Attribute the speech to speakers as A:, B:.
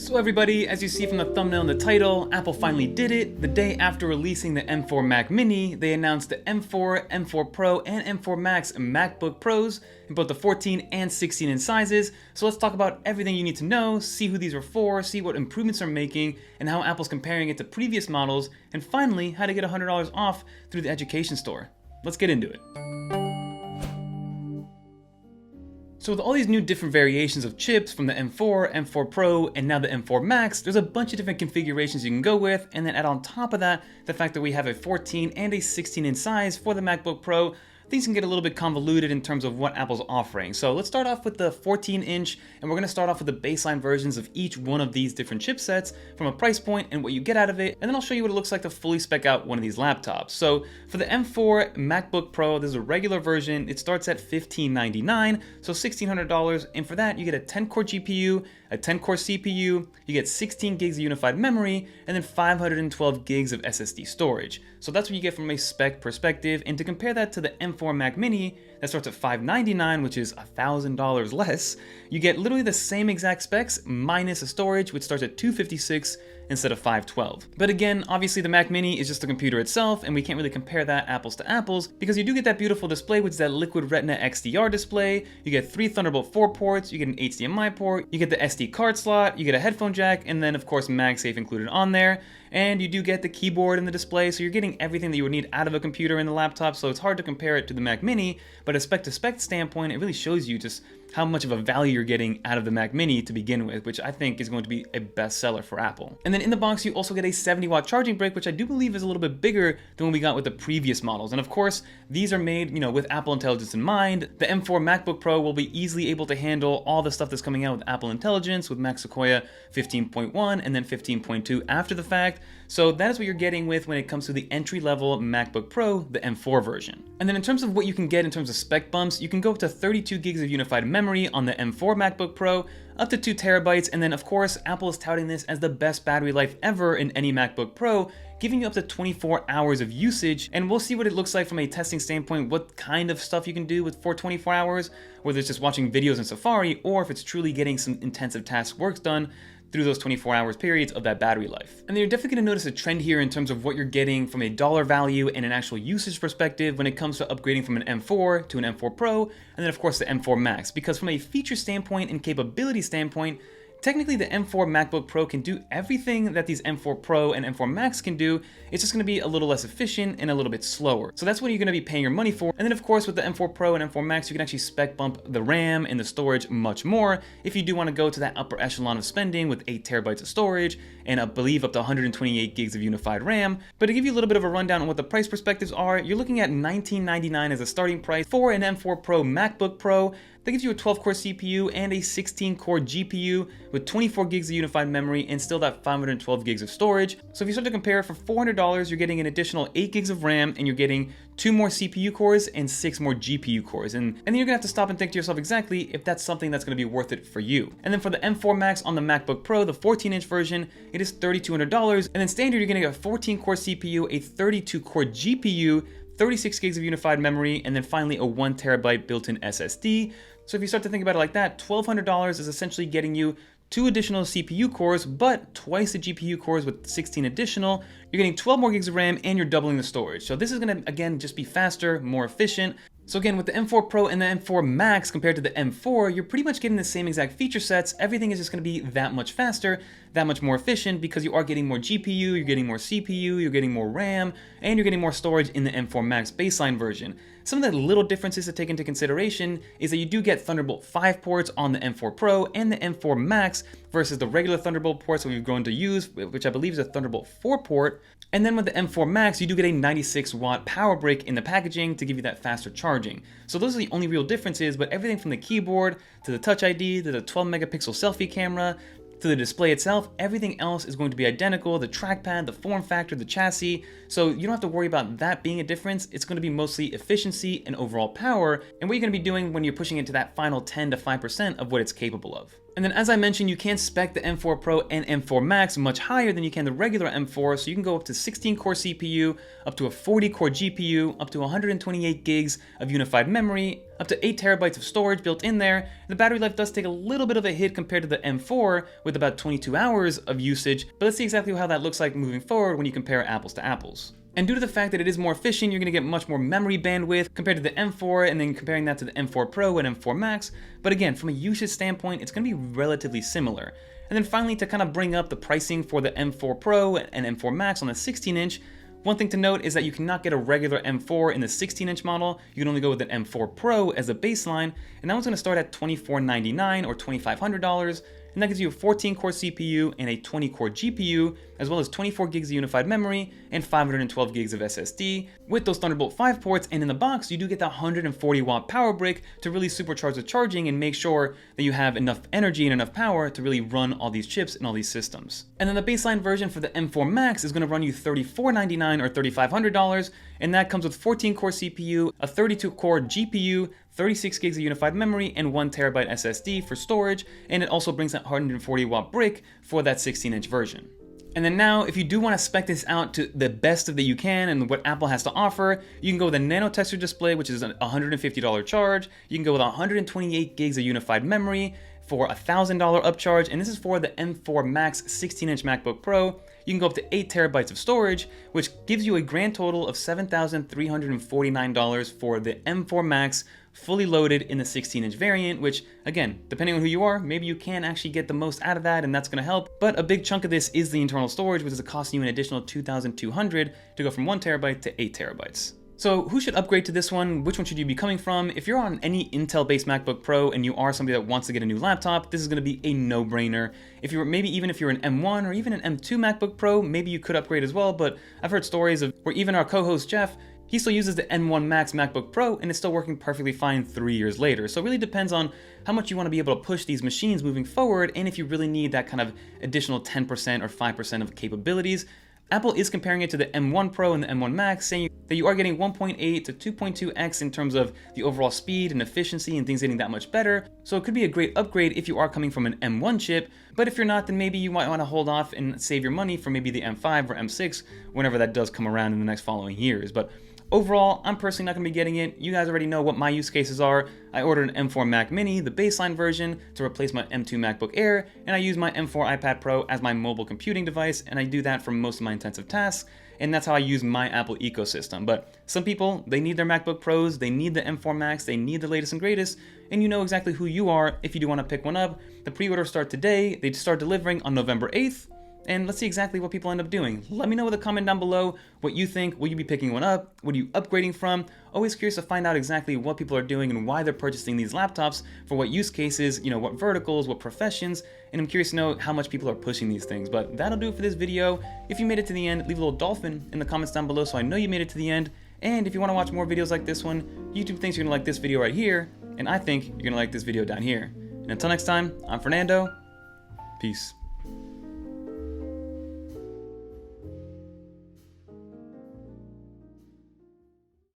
A: So everybody, as you see from the thumbnail and the title, Apple finally did it. The day after releasing the M4 Mac Mini, they announced the M4, M4 Pro, and M4 Max MacBook Pros in both the 14 and 16-inch sizes. So let's talk about everything you need to know, see who these are for, see what improvements they're making, and how Apple's comparing it to previous models, and finally, how to get $100 off through the education store. Let's get into it. So with all these new different variations of chips from the M4, M4 Pro, and now the M4 Max, there's a bunch of different configurations you can go with, and then add on top of that, the fact that we have a 14 and a 16-inch size for the MacBook Pro, things can get a little bit convoluted in terms of what Apple's offering. So let's start off with the 14-inch, and we're going to start off with the baseline versions of each one of these different chipsets from a price point and what you get out of it, and then I'll show you what it looks like to fully spec out one of these laptops. So for the M4 MacBook Pro, there's a regular version. It starts at $1,599, so $1,600, and for that you get a 10-core GPU, a 10-core CPU, you get 16 gigs of unified memory, and then 512 gigs of SSD storage. So that's what you get from a spec perspective, and to compare that to the M4 Mac Mini, that starts at $599, which is $1,000 less, you get literally the same exact specs minus a storage, which starts at $256 instead of $512. But again, obviously the Mac Mini is just the computer itself, and we can't really compare that apples to apples, because you do get that beautiful display, which is that Liquid Retina XDR display, you get 3 Thunderbolt 4 ports, you get an HDMI port, you get the SD card slot, you get a headphone jack, and then of course MagSafe included on there, and you do get the keyboard and the display, so you're getting everything that you would need out of a computer in the laptop, so it's hard to compare it to the Mac Mini, but a spec-to-spec standpoint, it really shows you just how much of a value you're getting out of the Mac Mini to begin with, which I think is going to be a bestseller for Apple. And then in the box, you also get a 70-watt charging brick, which I do believe is a little bit bigger than what we got with the previous models. And of course, these are made, with Apple Intelligence in mind. The M4 MacBook Pro will be easily able to handle all the stuff that's coming out with Apple Intelligence, with Mac Sequoia 15.1 and then 15.2 after the fact. So that is what you're getting with when it comes to the entry-level MacBook Pro, the M4 version. And then in terms of what you can get in terms of spec bumps, you can go up to 32 gigs of unified memory on the M4 MacBook Pro, up to 2 terabytes, and then of course, Apple is touting this as the best battery life ever in any MacBook Pro, giving you up to 24 hours of usage, and we'll see what it looks like from a testing standpoint, what kind of stuff you can do for 24 hours, whether it's just watching videos in Safari, or if it's truly getting some intensive task work done through those 24 hours periods of that battery life. And then you're definitely gonna notice a trend here in terms of what you're getting from a dollar value and an actual usage perspective when it comes to upgrading from an M4 to an M4 Pro, and then of course the M4 Max, because from a feature standpoint and capability standpoint, technically the M4 MacBook Pro can do everything that these M4 Pro and M4 Max can do, it's just gonna be a little less efficient and a little bit slower. So that's what you're gonna be paying your money for. And then of course with the M4 Pro and M4 Max, you can actually spec bump the RAM and the storage much more if you do wanna go to that upper echelon of spending with 8 terabytes of storage and I believe up to 128 gigs of unified RAM. But to give you a little bit of a rundown on what the price perspectives are, you're looking at $1999 as a starting price for an M4 Pro MacBook Pro. That gives you a 12-core CPU and a 16-core GPU with 24 gigs of unified memory and still that 512 gigs of storage. So if you start to compare, for $400, you're getting an additional 8 gigs of RAM and you're getting 2 more CPU cores and 6 more GPU cores. And then you're gonna have to stop and think to yourself exactly if that's something that's gonna be worth it for you. And then for the M4 Max on the MacBook Pro, the 14-inch version, it is $3,200. And then standard, you're gonna get a 14-core CPU, a 32-core GPU, 36 gigs of unified memory, and then finally a 1 terabyte built-in SSD. So if you start to think about it like that, $1,200 is essentially getting you 2 additional CPU cores, but twice the GPU cores with 16 additional. You're getting 12 more gigs of RAM and you're doubling the storage. So this is gonna, again, just be faster, more efficient. So again, with the M4 Pro and the M4 Max compared to the M4, you're pretty much getting the same exact feature sets. Everything is just gonna be that much faster, that much more efficient, because you are getting more GPU, you're getting more CPU, you're getting more RAM, and you're getting more storage in the M4 Max baseline version. Some of the little differences to take into consideration is that you do get Thunderbolt 5 ports on the M4 Pro and the M4 Max versus the regular Thunderbolt ports that we've grown to use, which I believe is a Thunderbolt 4 port. And then with the M4 Max, you do get a 96-watt power brick in the packaging to give you that faster charging. So those are the only real differences, but everything from the keyboard to the Touch ID to the 12-megapixel selfie camera to the display itself, everything else is going to be identical. The trackpad, the form factor, the chassis. So you don't have to worry about that being a difference. It's going to be mostly efficiency and overall power, and what you're going to be doing when you're pushing it to that final 10 to 5% of what it's capable of. And then as I mentioned, you can spec the M4 Pro and M4 Max much higher than you can the regular M4, so you can go up to 16-core CPU, up to a 40-core GPU, up to 128 gigs of unified memory, up to 8 terabytes of storage built in there. The battery life does take a little bit of a hit compared to the M4 with about 22 hours of usage, but let's see exactly how that looks like moving forward when you compare apples to apples. And due to the fact that it is more efficient, you're going to get much more memory bandwidth compared to the M4, and then comparing that to the M4 Pro and M4 Max. But again, from a usage standpoint, it's going to be relatively similar. And then finally, to kind of bring up the pricing for the M4 Pro and M4 Max on the 16-inch, one thing to note is that you cannot get a regular M4 in the 16-inch model. You can only go with an M4 Pro as a baseline, and that one's going to start at $2,499 or $2,500. And that gives you a 14-core CPU and a 20-core GPU, as well as 24 gigs of unified memory and 512 gigs of SSD. With those Thunderbolt 5 ports, and in the box, you do get that 140-watt power brick to really supercharge the charging and make sure that you have enough energy and enough power to really run all these chips and all these systems. And then the baseline version for the M4 Max is going to run you $3,499 or $3,500, and that comes with 14-core CPU, a 32-core GPU, 36 gigs of unified memory, and 1 terabyte SSD for storage, and it also brings that 140-watt brick for that 16-inch version. And then now, if you do want to spec this out to the best of that you can and what Apple has to offer, you can go with a nano texture display, which is a $150 charge. You can go with 128 gigs of unified memory for a $1,000 upcharge, and this is for the M4 Max 16-inch MacBook Pro. You can go up to 8 terabytes of storage, which gives you a grand total of $7,349 for the M4 Max fully loaded in the 16-inch variant, which again, depending on who you are, maybe you can actually get the most out of that and that's going to help. But a big chunk of this is the internal storage, which is costing you an additional $2,200 to go from 1 terabyte to 8 terabytes. So who should upgrade to this one? Which one should you be coming from? If you're on any Intel-based MacBook Pro and you are somebody that wants to get a new laptop, this is going to be a no-brainer. If you're even if you're an M1 or even an M2 MacBook Pro, maybe you could upgrade as well, but I've heard stories of where even our co-host Jeff, he still uses the M1 Max MacBook Pro and it's still working perfectly fine 3 years later. So it really depends on how much you want to be able to push these machines moving forward, and if you really need that kind of additional 10% or 5% of capabilities. Apple is comparing it to the M1 Pro and the M1 Max, saying that you are getting 1.8 to 2.2x in terms of the overall speed and efficiency and things getting that much better. So it could be a great upgrade if you are coming from an M1 chip, but if you're not, then maybe you might want to hold off and save your money for maybe the M5 or M6 whenever that does come around in the next following years. But overall, I'm personally not going to be getting it. You guys already know what my use cases are. I ordered an M4 Mac Mini, the baseline version, to replace my M2 MacBook Air, and I use my M4 iPad Pro as my mobile computing device, and I do that for most of my intensive tasks, and that's how I use my Apple ecosystem. But some people, they need their MacBook Pros, they need the M4 Max, they need the latest and greatest, and you know exactly who you are if you do want to pick one up. The pre-orders start today, they start delivering on November 8th, and let's see exactly what people end up doing. Let me know with a comment down below what you think. Will you be picking one up? What are you upgrading from? Always curious to find out exactly what people are doing and why they're purchasing these laptops, for what use cases, what verticals, what professions, and I'm curious to know how much people are pushing these things. But that'll do it for this video. If you made it to the end, leave a little dolphin in the comments down below so I know you made it to the end. And if you want to watch more videos like this one, YouTube thinks you're going to like this video right here, and I think you're going to like this video down here. And until next time, I'm Fernando. Peace.